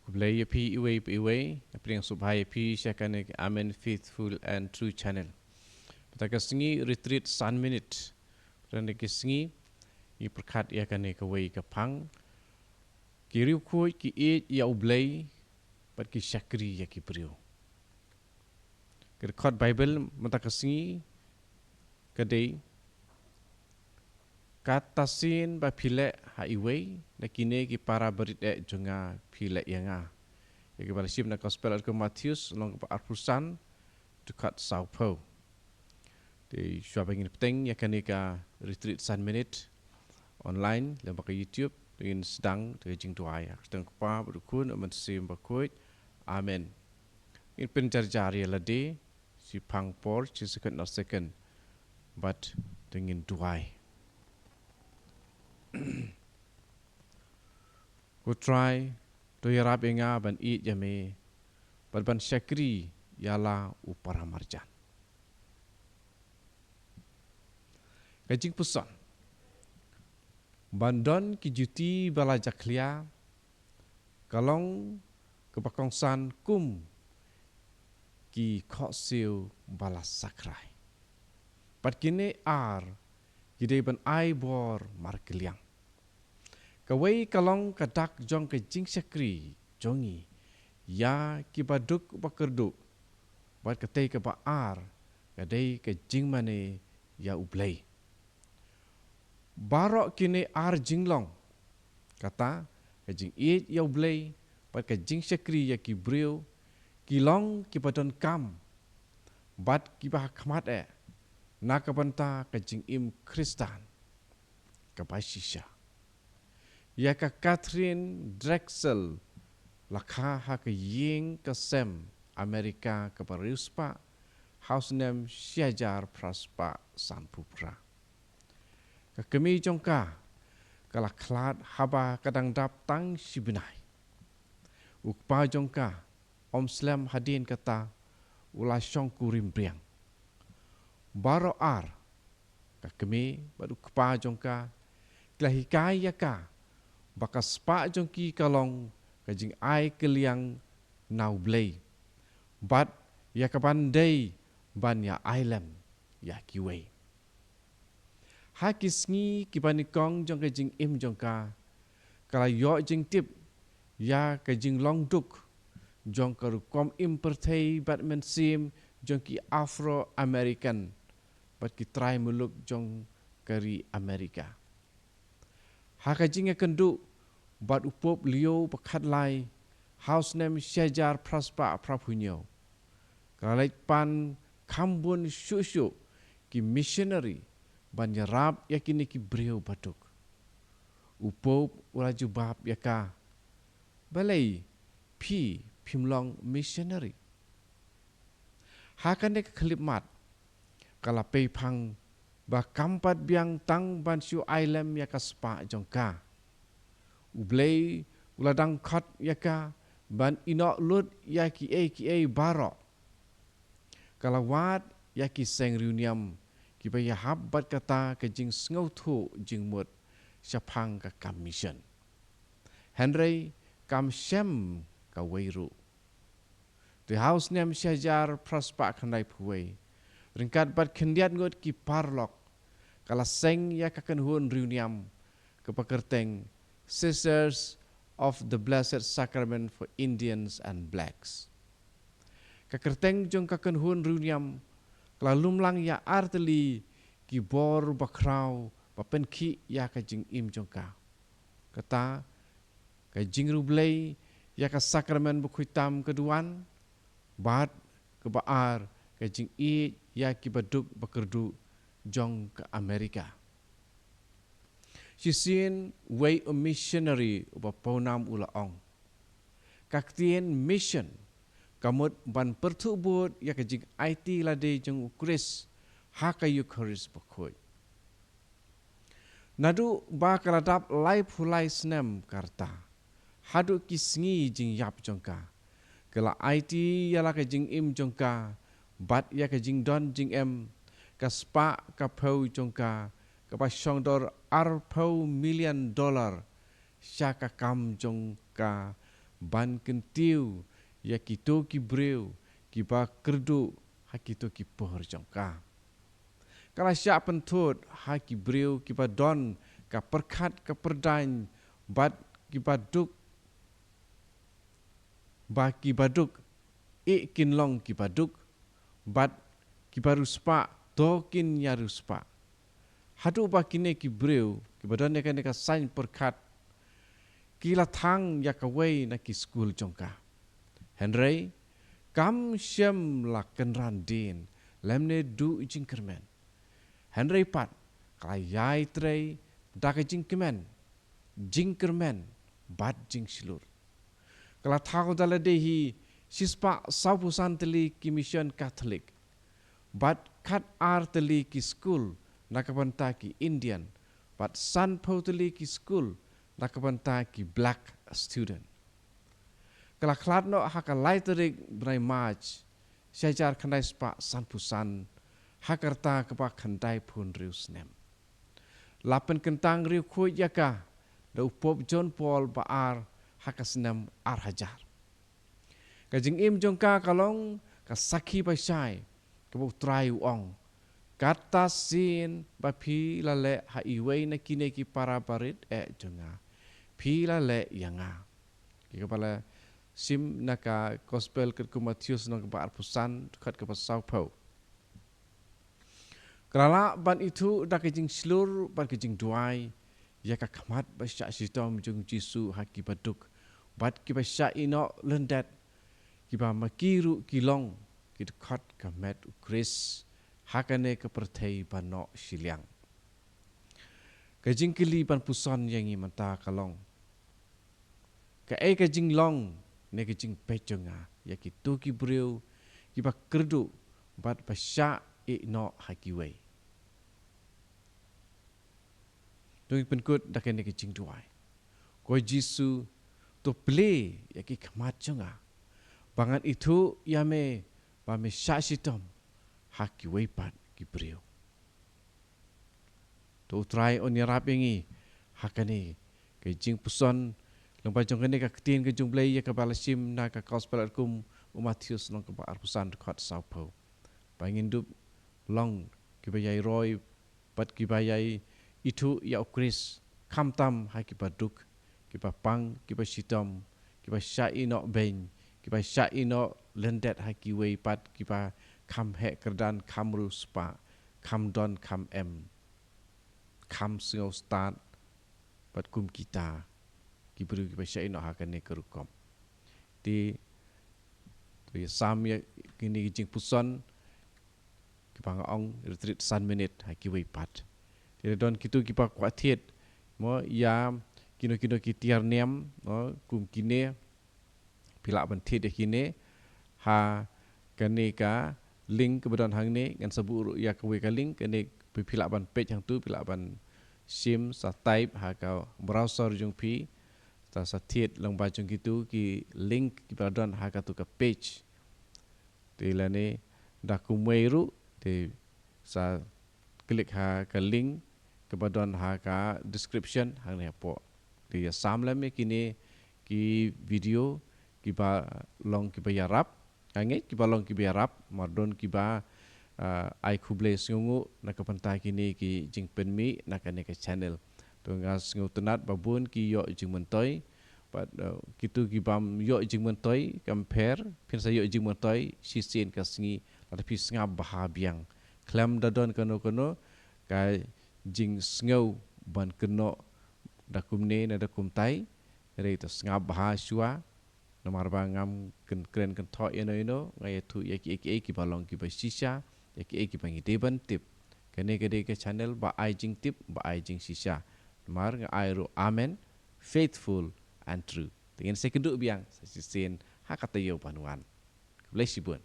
Kublai pi iwe yang subhai pi syakane Amen Faithful and True Channel. Pataka singi retreat Sun Minute. Randa ke singi i perkat ia kane kawai kapang. Ki riu kuy ki e ya ublay pat ki syakri ya ki priu. Kerkot Bible mataka singi kadai katasin ba pile ha iwe na kine ki para berit jonga pile yanga. Ya ki balashim na gospel ke Matius long ke arpusan dekat Sao Paulo. Di syabangin peteng ya kane ka retreat Sun Minute online dan pakai YouTube dengan sedang dengan jing doa ya. Sedang kepa berdukun aman sim bakuit. Amen. Ini pencar-cari lade si pangpor si second but dengan doa. Ku try to yarap inga ban eat jame ban syakri yala upara marjan. Kajing pusan bandon ki juti bala jaklia kalong kebakongsan kum ki khosil bala sakrai. Pat kini ar gide ban ai bor markeliang. Kawai kalong kadak jong ke jing syakri jongi ya ki baduk bakerduk bat ketai ke baar kadai ke jing mane ya ublay. Barok kini ar jinglong kata ke jing it ya ublay bat ke jing syakri ya ki briu kilong ki badon kam bat ki bah khmat na kabanta ke jing im Kristan ke basisha. Ya ka Catherine Drexel lakha ha ke ying ke sem Amerika ke Parispa house name Syajar Praspa Sanpupra. Ka kemi jongka kala klat haba kadang dap tang sibinai. Ukpa jongka Om Slam hadin kata ula syong kurim briang. Baro ar ka kemi badu kpa jongka klahikai yaka baka spa jongki kalong kajing ai keliang nau blay bat ya kabandai ban ya island ya kiwei ha kisngi kibanikong jong kajing im jongka kala yo jing tip ya kajing long duk jong karu kom impertei bat men sim jong ki Afro American bat ki try muluk jong kari Amerika ha kajing kenduk bat upop liu pakat lai house name Syajar Praspa Prabhunyo kalait pan kambun syusyu ki missionary ban yarab yakini ki brio batuk upop uraju bab yaka balai pi pimlong missionary hakan dek kelipmat kala pei pang ba kampat biang tang ban syu island yaka spa jongka ublay uladang khat yaka ban inok lut yaki a barok kalawat yaki seng reuniam ki ba yahab bat kata ke jing ngau thu jing mut syapang ka commission Henry kam shem ka weiru the house name Syajar Praspa khandai phuwei ringkat bat khendiat ngot ki parlok kala seng yakakan hun reuniam ke pakerteng Sisters of the Blessed Sacrament for Indians and Blacks. Kakerteng jong kakenhun runiam klalumlang ya arteli ki bor bakrau bapen ki ya kajing im jongka. Kata kajing rublay ya ka sakramen bukhitam keduan bat ke baar kajing i ya ki baduk bakerdu jong ke Amerika. Sisin way a missionary upa paunam ula ong. Kaktien mission kamut ban pertubut ya kajing IT lade jeng ukris haka Eucharis bakoi. Nadu ba kaladap lai pulai snem karta. Hadu kisngi jing yap jongka. Kala IT yala kajing im jongka. Bat ya kajing don jing em. Kaspa kapau jongka. Kapasyong dor $1 million syaka kam jong ka ban kentiu ya kito ki breu ki ba kerdu ha kito ki pohor jongka kala sya pentut ha ki breu ki ba don ka perkat ka perdain bat ki baduk ba ki baduk kin long ki baduk bat ki baruspa tokin yaruspa hadu ba kine ki breu ki badon ne ka sain perkat kila thang ya kawai na ki school jongka Henry kam syam la kenran din lemne du jingkermen Henry pat kayai trei dak jingkermen bat jing slur kala thang dala dehi sispa saupusan teli ki mission Catholic bat kat arteli ki school nakabanta ki Indian but san poteli ki school nakabanta ki black student kala kladno haka laiterik brai march syajar khandai spa san pusan hakarta kepa khandai pun rius nem lapen kentang riu khu yaka da upop John Paul baar haka senam ar hajar kajing im jongka kalong ka sakhi pasai kebu trai uong kata sin ba phi la le ha iwei na kine ki para barit jonga phi la le yanga ki kepala sim naka gospel ke Matius nang ba arpusan khat ke pasau pau krala ban itu da kajing slur ban kajing duai ya ka khamat ba sya sitom jung jisu haki baduk bat ki ba sya ino lendat ki ba makiru kilong ki khat ka met ukris hakane ke perthei bano siliang kajing kili ban pusan yang i mata kalong ka kajing long ne kajing pejonga ya ki tu ki breu ki ba kerdu bat pasya no hakiwei doi penkut da kene kajing duai ko jisu to play ya ki khamat jonga bangan itu ya me ba me sya sitom hakiwei pat ki breu to try on yarap ingi hakane kajing puson lomba jong kene ka ketin ke jong blai ya ka balasim na ka gospel kum Matius nong ka arpusan khot saupo bangin dup long ki bayai roy pat ki bayai itu ya ukris kamtam ha ki baduk ki pang ki sitom ki ba sya ino ben ki ba sya ino lendet ha ki wei pat ki ba kam he kerdan kamru spa kam don kam em kam singo start pat kum kita ki bru ki ba sya ino ha kane kerukom di tu sam ya kini jing puson ki bang ong retreat san minute ha ki wei pat ti don kitu ki pa kwathiet mo ya kino ki tiar nem no kum kine pila ban thit kine ha kane ka link ke badan hang ni ngan sabu ya ka we ka link kane pila ban page hang tu pila ban sim sa type ha ka browser jung pi ta sa thit long ba jung kitu ki link ki badan ha ka tu ka page ti la ni da ku meru ti sa klik ha ka link ke badan ha ka description hang ni po ti ya sam la me kini ki video ki ba long ki ba yarap kanget ki ba long ki ba yarap mardon ki ba ai khuble sngungu na ka pantai kini ki jing penmi na ka ne ka channel to ngas ngu tenat babun ki yo jing mentoi but kitu ki bam yo jing mentoi compare pin sa yo jing mentoi si sin ka sngi la pi snga bahabiang klam dadon kono ka jing sngo ban keno dakumne na dakum tai re to snga bahasua nomar bangam kren kan tho ino ngai thu ki balong ki ba sisa ki bangi deban tip kene gede ke channel ba ai jing tip ba ai jing sisa mar nga ai ro amen faithful and true dengan sekeduk biang sasisen hakata yo panuan bless you bun